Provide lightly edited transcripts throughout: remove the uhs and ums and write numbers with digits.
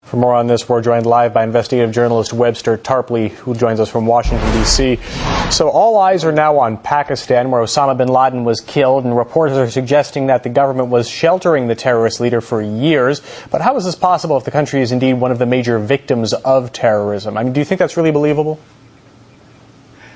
For more on this, we're joined live by investigative journalist Webster Tarpley, who joins us from Washington, D.C. So all eyes are now on Pakistan, where Osama bin Laden was killed, and reporters are suggesting that the government was sheltering the terrorist leader for years. But how is this possible if the country is indeed one of the major victims of terrorism? I mean, do you think that's really believable?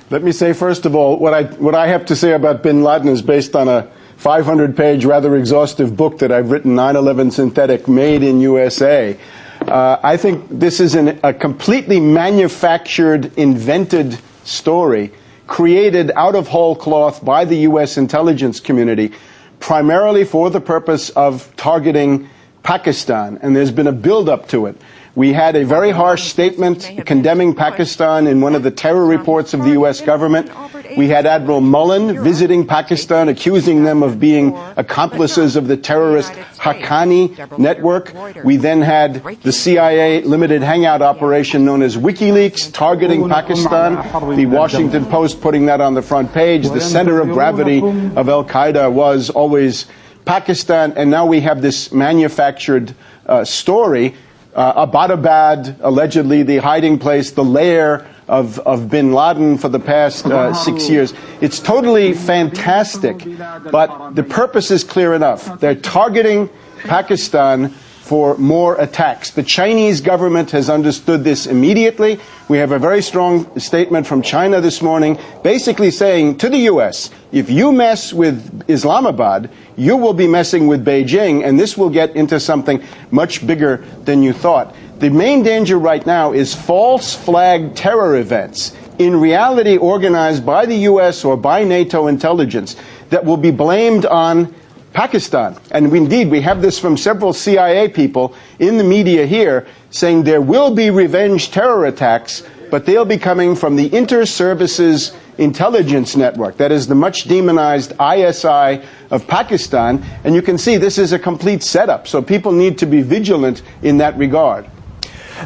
Let me say, first of all, what I have to say about bin Laden is based on a 500-page, rather exhaustive book that I've written, 9/11 Synthetic, Made in USA. I think this is a completely manufactured, invented story created out of whole cloth by the U.S. intelligence community, primarily for the purpose of targeting Pakistan, and there's been a build-up to it. We had a very harsh statement condemning Pakistan in one of the terror reports of the U.S. government. We had Admiral Mullen visiting Pakistan, accusing them of being accomplices of the terrorist Haqqani network. We then had the CIA limited hangout operation known as WikiLeaks targeting Pakistan. The Washington Post putting that on the front page. The center of gravity of Al-Qaeda was always Pakistan, and now we have this manufactured story. Abbottabad, allegedly the hiding place, the lair of bin Laden for the past 6 years. It's totally fantastic, but the purpose is clear enough. They're targeting Pakistan for more attacks. The Chinese government has understood this immediately. We have a very strong statement from China this morning, basically saying to the U.S., if you mess with Islamabad, you will be messing with Beijing, and this will get into something much bigger than you thought. The main danger right now is false flag terror events, in reality organized by the U.S. or by NATO intelligence, that will be blamed on Pakistan. And indeed, we have this from several CIA people in the media here saying there will be revenge terror attacks, but they'll be coming from the Inter-Services Intelligence Network. That is the much demonized ISI of Pakistan. And you can see this is a complete setup. So people need to be vigilant in that regard.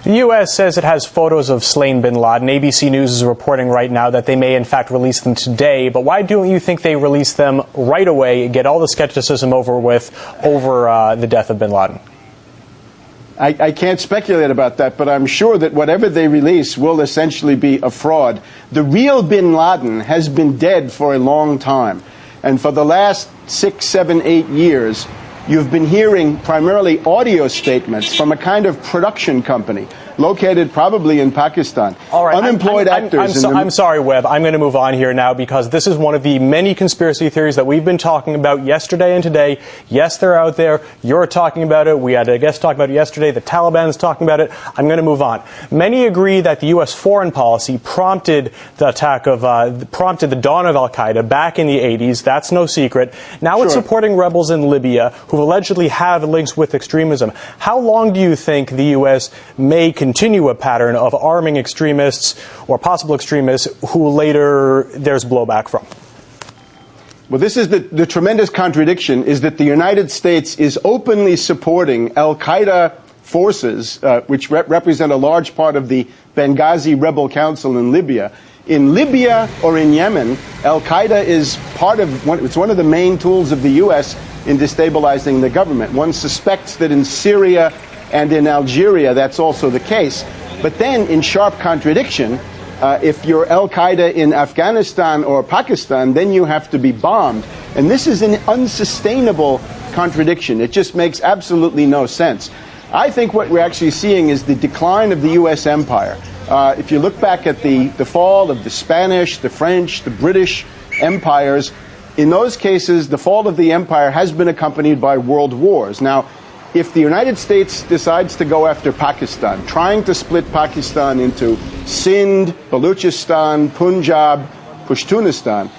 The U.S. says it has photos of slain bin Laden. ABC News is reporting right now that they may in fact release them today. But why don't you think they release them right away, get all the skepticism over with over the death of bin Laden? I can't speculate about that, but I'm sure that whatever they release will essentially be a fraud. The real bin Laden has been dead for a long time. And for the last 6, 7, 8 years, you've been hearing primarily audio statements from a kind of production company located probably in Pakistan. All right, unemployed actors. I'm sorry, Webb. I'm going to move on here now because this is one of the many conspiracy theories that we've been talking about yesterday and today. Yes, they're out there. You're talking about it. We had a guest talking about it yesterday. The Taliban's talking about it. I'm going to move on. Many agree that the U.S. foreign policy prompted the attack of, prompted the dawn of Al-Qaeda back in the 80s. That's no secret. Now it's supporting rebels in Libya who allegedly have links with extremism. How long do you think the U.S. may continue a pattern of arming extremists or possible extremists who later there's blowback from? Well, this is the tremendous contradiction, is that the United States is openly supporting Al-Qaeda forces, which represent a large part of the Benghazi Rebel Council in Libya. In Libya or in Yemen, Al-Qaeda is it's one of the main tools of the U.S. in destabilizing the government. One suspects that in Syria and in Algeria that's also the case. But then, in sharp contradiction, if you're Al-Qaeda in Afghanistan or Pakistan, then you have to be bombed. And this is an unsustainable contradiction. It just makes absolutely no sense. I think what we're actually seeing is the decline of the U.S. empire. If you look back at the fall of the Spanish, the French, the British empires, in those cases, the fall of the empire has been accompanied by world wars. Now, if the United States decides to go after Pakistan, trying to split Pakistan into Sindh, Baluchistan, Punjab, Pashtunistan,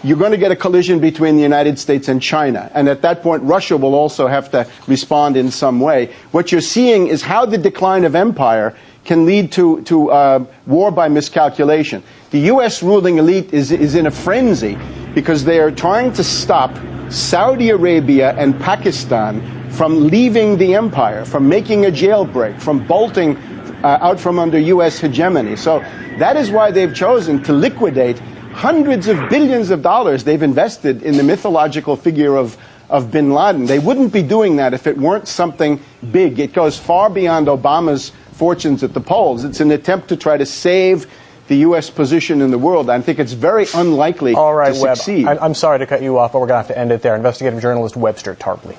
you're going to get a collision between the United States and China. And at that point, Russia will also have to respond in some way. What you're seeing is how the decline of empire can lead to war by miscalculation. The U.S. ruling elite is in a frenzy because they are trying to stop Saudi Arabia and Pakistan from leaving the empire, from making a jailbreak, from bolting out from under U.S. hegemony. So that is why they've chosen to liquidate hundreds of billions of dollars they've invested in the mythological figure of of bin Laden. They wouldn't be doing that if it weren't something big. It goes far beyond Obama's fortunes at the polls. It's an attempt to try to save the U.S. position in the world. I think it's very unlikely All right, to Webb, succeed. I'm sorry to cut you off, but we're going to have to end it there. Investigative journalist Webster Tarpley.